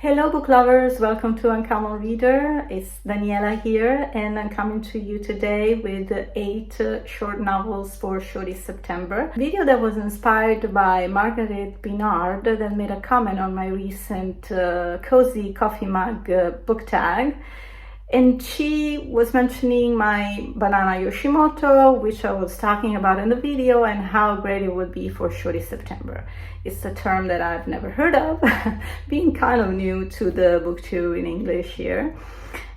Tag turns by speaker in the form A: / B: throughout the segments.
A: Hello book lovers, welcome to Uncommon Reader. It's Daniela here and I'm coming to you today with 8 short novels for Shorty September. A video that was inspired by Margaret Pinard that made a comment on my recent cozy coffee mug book tag. And she was mentioning my banana Yoshimoto, which I was talking about in the video, and how great it would be for Shorty September. It's a term that I've never heard of, being kind of new to the BookTube in English here.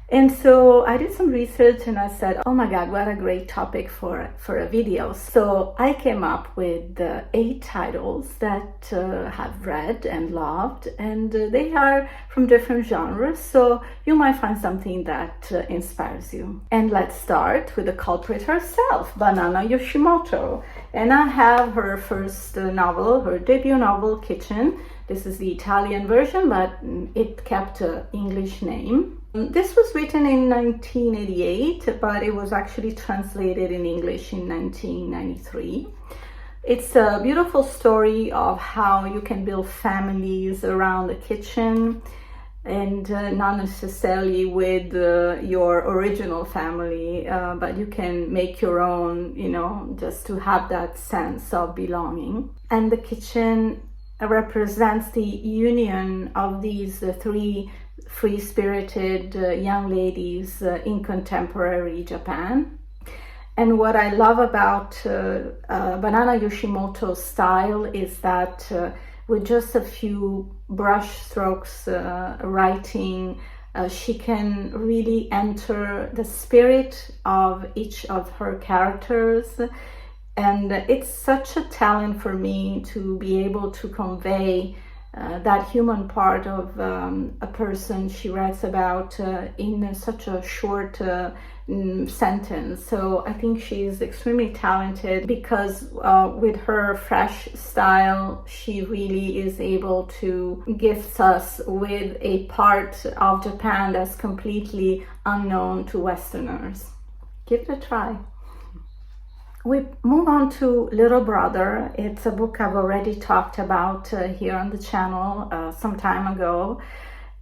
A: And so I did some research and I said, oh my God, what a great topic for a video. So I came up with 8 titles that I've read and loved, and they are from different genres. So you might find something that inspires you. And let's start with the culprit herself, Banana Yoshimoto. And I have her first novel, her debut novel, Kitchen. This is the Italian version, but it kept an English name. This was written in 1988, but it was actually translated in English in 1993. It's a beautiful story of how you can build families around the kitchen, and not necessarily with your original family, but you can make your own, just to have that sense of belonging. And the kitchen represents the union of these 3 free-spirited young ladies in contemporary Japan. And what I love about Banana Yoshimoto's style is that with just a few brush strokes writing, she can really enter the spirit of each of her characters. And it's such a talent for me to be able to convey that human part of a person she writes about in such a short sentence. So I think she's extremely talented because with her fresh style, she really is able to gift us with a part of Japan that's completely unknown to Westerners. Give it a try. We move on to Little Brother. It's a book I've already talked about here on the channel some time ago,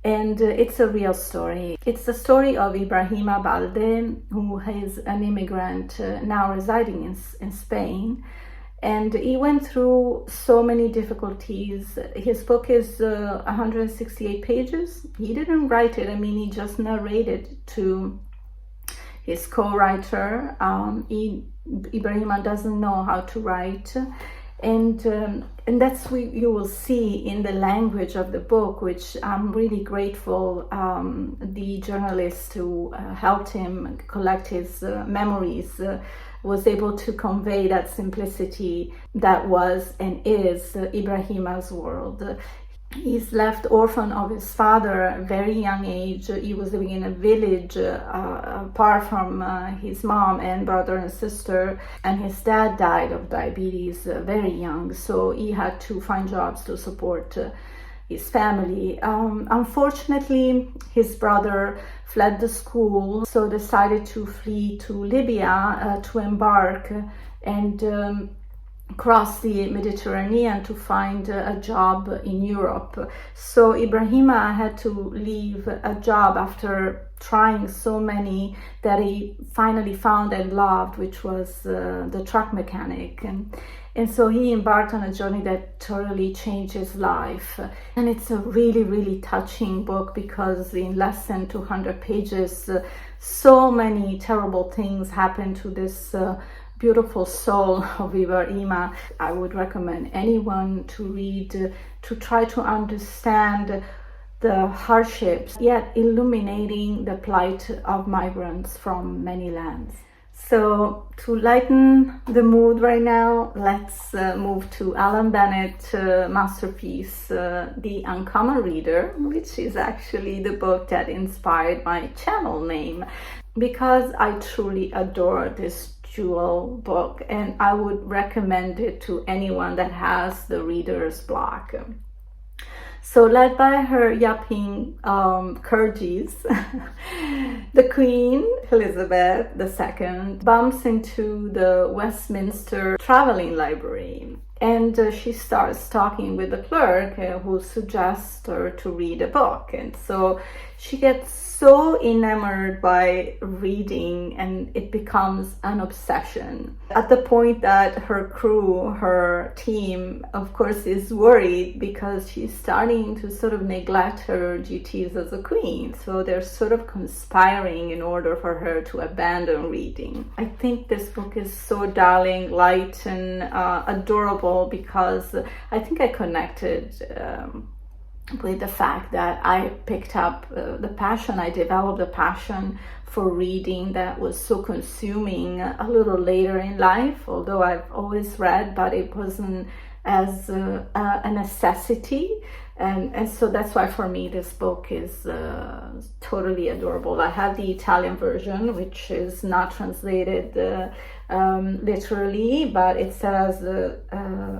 A: and it's a real story. It's the story of Ibrahima Balde, who is an immigrant now residing in Spain, and he went through so many difficulties. His book is 168 pages. He didn't write it, he just narrated to his co-writer. Ibrahima doesn't know how to write, and that's what you will see in the language of the book, which I'm really grateful the journalist who helped him collect his memories was able to convey that simplicity that was and is Ibrahima's world. He's left orphan of his father at a very young age. He was living in a village apart from his mom and brother and sister, and his dad died of diabetes very young, so he had to find jobs to support his family. Unfortunately, his brother fled the school, so decided to flee to Libya to embark and cross the Mediterranean to find a job in Europe. So Ibrahima had to leave a job after trying so many that he finally found and loved, which was the truck mechanic. And so he embarked on a journey that totally changed his life. And it's a really, really touching book because in less than 200 pages, so many terrible things happened to this beautiful soul of Ibrahima. I would recommend anyone to read, to try to understand the hardships, yet illuminating the plight of migrants from many lands. So to lighten the mood right now, let's move to Alan Bennett's masterpiece, The Uncommon Reader, which is actually the book that inspired my channel name, because I truly adore this jewel book, and I would recommend it to anyone that has the reader's block. So led by her yapping Kurgis, the Queen, Elizabeth II, bumps into the Westminster Traveling Library. and she starts talking with the clerk who suggests her to read a book. And so she gets so enamored by reading, and it becomes an obsession, at the point that her crew, her team, of course, is worried because she's starting to sort of neglect her duties as a queen. So they're sort of conspiring in order for her to abandon reading. I think this book is so darling, light, and adorable, because I think I connected with the fact that I picked up I developed a passion for reading that was so consuming a little later in life, although I've always read, but it wasn't as a necessity. And so that's why for me this book is totally adorable. I have the Italian version, which is not translated literally, but it says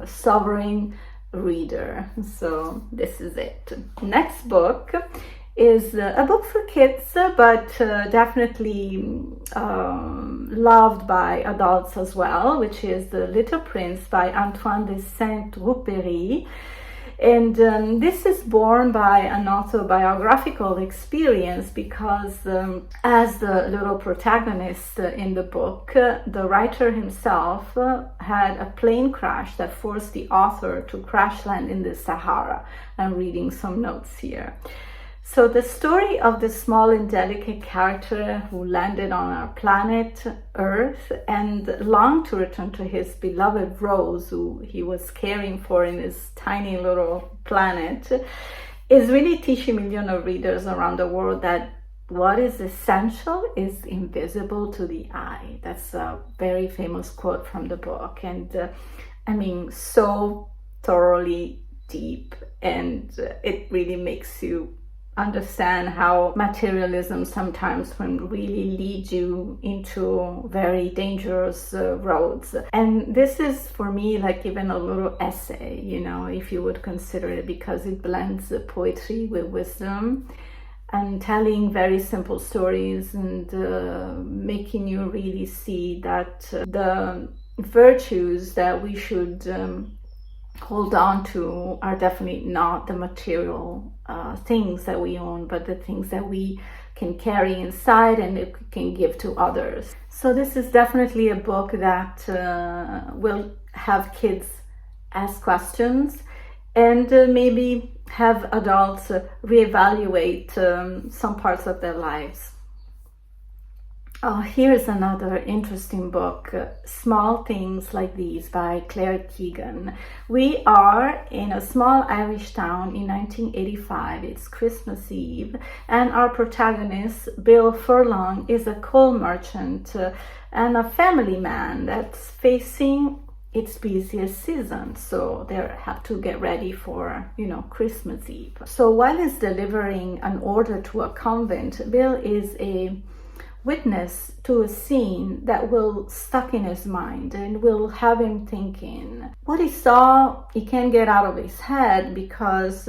A: sovereign reader. So this is it. Next book is a book for kids, but definitely loved by adults as well, which is The Little Prince by Antoine de Saint-Exupéry. And this is born by an autobiographical experience, because as the little protagonist in the book, the writer himself had a plane crash that forced the author to crash land in the Sahara. I'm reading some notes here. So the story of this small and delicate character who landed on our planet Earth and longed to return to his beloved Rose, who he was caring for in his tiny little planet, is really teaching millions of readers around the world that what is essential is invisible to the eye. That's a very famous quote from the book. And I mean, so thoroughly deep, and it really makes you understand how materialism sometimes can really lead you into very dangerous roads. And this is for me like even a little essay, you know, if you would consider it, because it blends poetry with wisdom and telling very simple stories, and making you really see that the virtues that we should hold on to are definitely not the material things that we own, but the things that we can carry inside and it can give to others. So this is definitely a book that will have kids ask questions, and maybe have adults reevaluate some parts of their lives. Oh, here's another interesting book, Small Things Like These by Keegan. We are in a small Irish town in 1985. It's Christmas Eve, and our protagonist, Bill Furlong, is a coal merchant and a family man that's facing its busiest season. So they have to get ready for, Christmas Eve. So while he's delivering an order to a convent, Bill is a witness to a scene that will stuck in his mind and will have him thinking. What he saw, he can't get out of his head, because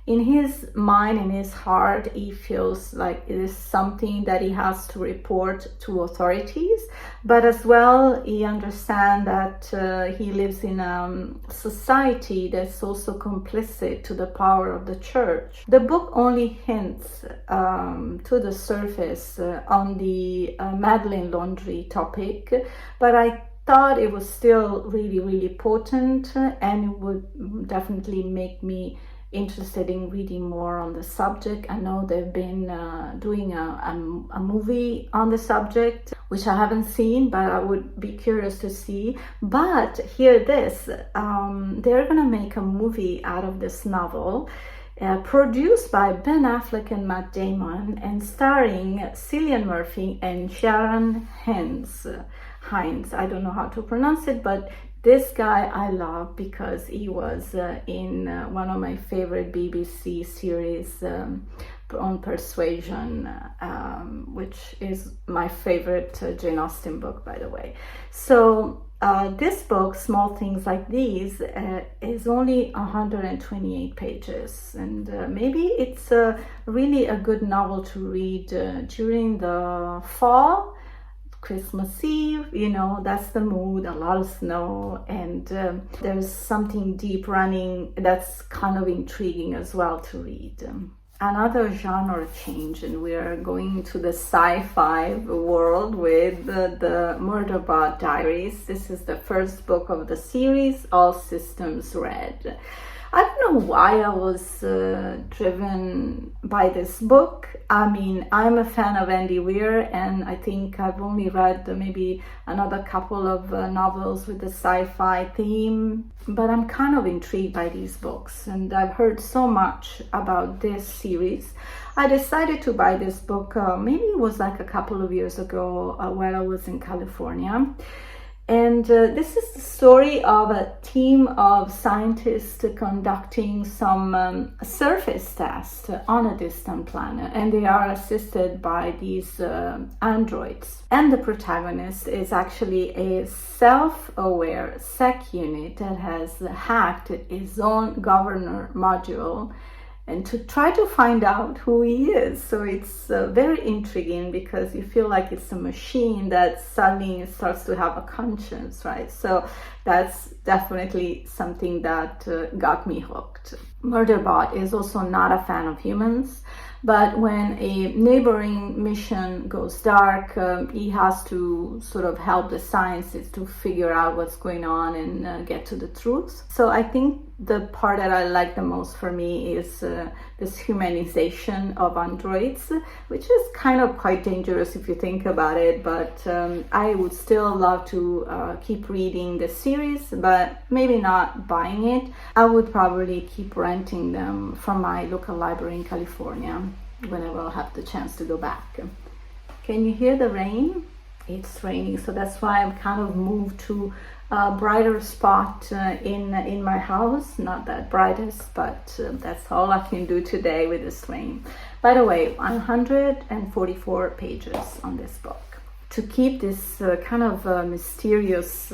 A: in his mind, in his heart, he feels like it is something that he has to report to authorities, but as well he understands that he lives in a society that's also complicit to the power of the church. The book only hints to the surface on the Madeleine laundry topic, but I thought it was still really, really potent, and it would definitely make me interested in reading more on the subject. I know they've been doing a movie on the subject, which I haven't seen, but I would be curious to see. But hear this, they're gonna make a movie out of this novel, produced by Ben Affleck and Matt Damon, and starring Cillian Murphy and Sharon Hines. I don't know how to pronounce it, but this guy I love because he was in one of my favorite BBC series on Persuasion, which is my favorite Jane Austen book, by the way. So this book, Small Things Like These, is only 128 pages, and maybe it's really a good novel to read during the fall, Christmas Eve, you know, that's the mood, a lot of snow, and there's something deep running that's kind of intriguing as well to read. Another genre change, and we are going to the sci-fi world with the Murderbot Diaries. This is the first book of the series, All Systems Red. I don't know why I was driven by this book. I mean, I'm a fan of Andy Weir, and I think I've only read maybe another couple of novels with the sci-fi theme, but I'm kind of intrigued by these books, and I've heard so much about this series. I decided to buy this book, maybe it was like a couple of years ago while I was in California. And this is the story of a team of scientists conducting some surface tests on a distant planet, and they are assisted by these androids. And the protagonist is actually a self-aware SEC unit that has hacked its own governor module, and to try to find out who he is. So it's very intriguing because you feel like it's a machine that suddenly starts to have a conscience, right? So that's definitely something that got me hooked. Murderbot is also not a fan of humans, but when a neighboring mission goes dark, he has to sort of help the scientists to figure out what's going on and get to the truth. So I think the part that I like the most for me is this humanization of androids, which is kind of quite dangerous if you think about it, but I would still love to keep reading the series, but maybe not buying it. I would probably keep renting them from my local library in California whenever I'll have the chance to go back. Can you hear the rain? It's raining, so that's why I'm kind of moved to a brighter spot in my house. Not that brightest, but that's all I can do today with this rain. By the way, 144 pages on this book. To keep this kind of mysterious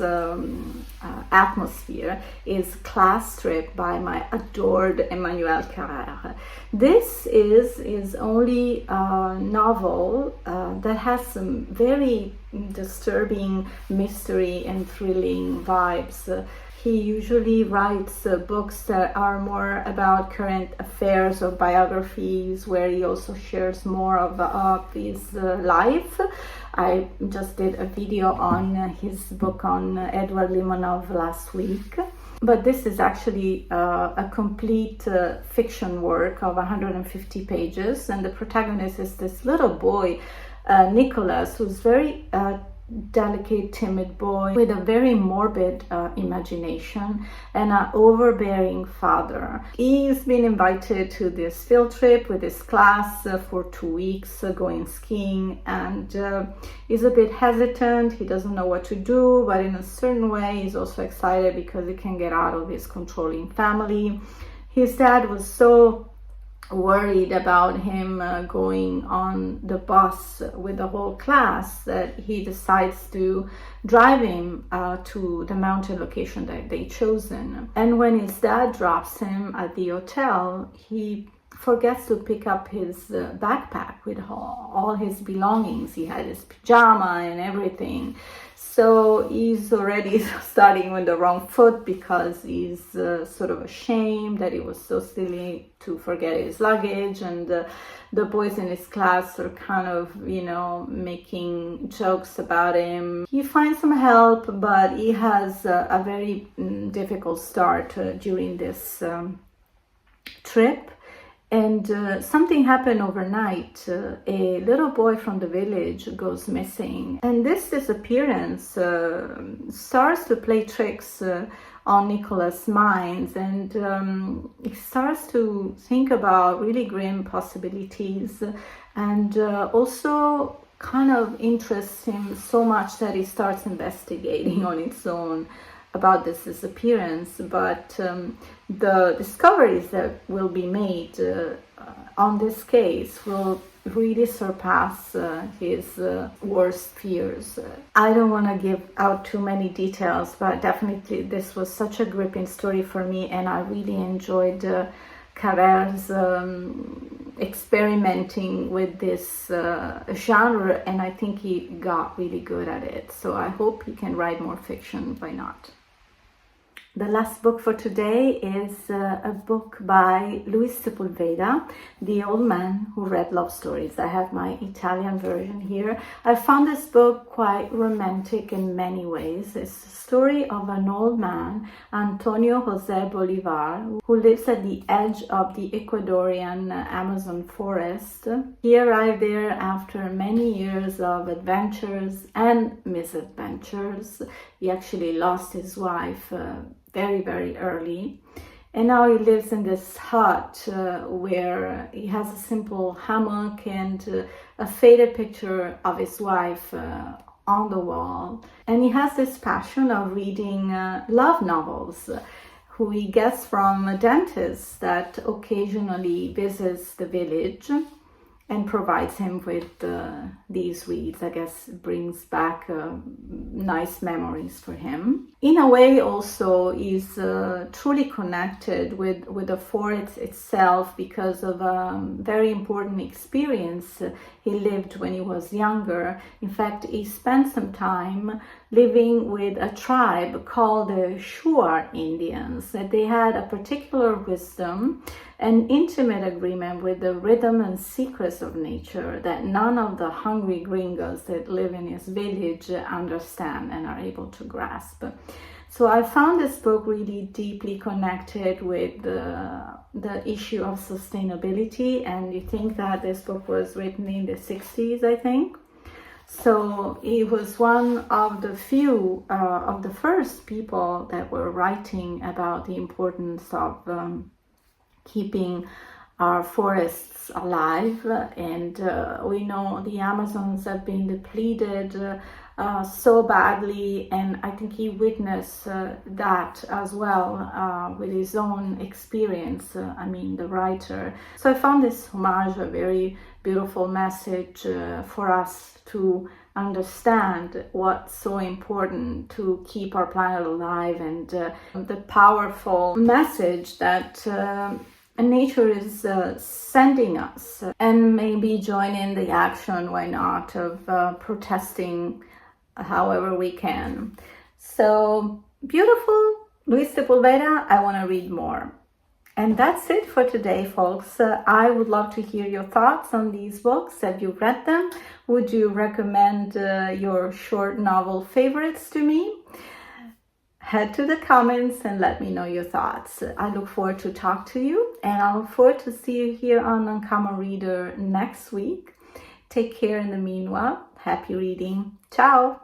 A: atmosphere is Class Trip by my adored Emmanuel Carrère. This is his only novel that has some very disturbing mystery and thrilling vibes. He usually writes books that are more about current affairs or biographies, where he also shares more of his life. I just did a video on his book on Edward Limonov last week. But this is actually a complete fiction work of 150 pages, and the protagonist is this little boy, Nicholas, who's very delicate, timid boy with a very morbid imagination and an overbearing father. He's been invited to this field trip with his class for 2 weeks going skiing, and he's a bit hesitant. He doesn't know what to do, but in a certain way he's also excited because he can get out of his controlling family. His dad was so worried about him going on the bus with the whole class that he decides to drive him to the mountain location that they chosen. And when his dad drops him at the hotel, he forgets to pick up his backpack with all his belongings. He had his pajama and everything. So he's already starting with the wrong foot because he's sort of ashamed that he was so silly to forget his luggage, and the boys in his class are kind of, you know, making jokes about him. He finds some help, but he has a very difficult start during this trip. And something happened overnight. A little boy from the village goes missing, and this disappearance starts to play tricks on Nicholas' mind, and he starts to think about really grim possibilities, and also kind of interests him so much that he starts investigating on its own about this disappearance. But the discoveries that will be made on this case will really surpass his worst fears. I don't want to give out too many details, but definitely this was such a gripping story for me, and I really enjoyed Carrère's experimenting with this genre, and I think he got really good at it. So I hope he can write more fiction. Why not? The last book for today is a book by Sepúlveda, The Old Man Who Read Love Stories. I have my Italian version here. I found this book quite romantic in many ways. It's the story of an old man, Antonio José Bolivar, who lives at the edge of the Ecuadorian Amazon forest. He arrived there after many years of adventures and misadventures. He actually lost his wife very, very early. And now he lives in this hut where he has a simple hammock and a faded picture of his wife on the wall. And he has this passion of reading love novels, who he gets from a dentist that occasionally visits the village and provides him with these reads. I guess it brings back nice memories for him. In a way, also, he's truly connected with the forest itself because of a very important experience he lived when he was younger. In fact, he spent some time living with a tribe called the Shuar Indians. That they had a particular wisdom, an intimate agreement with the rhythm and secrets of nature that none of the hungry gringos that live in his village understand and are able to grasp. So I found this book really deeply connected with the issue of sustainability, and you think that this book was written in the 60s, I think. So he was one of the few, of the first people that were writing about the importance of keeping our forests alive. And we know the Amazons have been depleted so badly, and I think he witnessed that as well with his own experience, the writer. So I found this homage a very beautiful message for us to understand what's so important to keep our planet alive, and the powerful message that nature is sending us, and maybe join in the action, why not, of protesting however we can. So beautiful, Sepúlveda. I want to read more. And that's it for today, folks. I would love to hear your thoughts on these books. Have you read them? Would you recommend your short novel favorites to me? Head to the comments and let me know your thoughts. I look forward to talk to you, and I look forward to see you here on Uncommon Reader next week. Take care in the meanwhile. Happy reading. Ciao!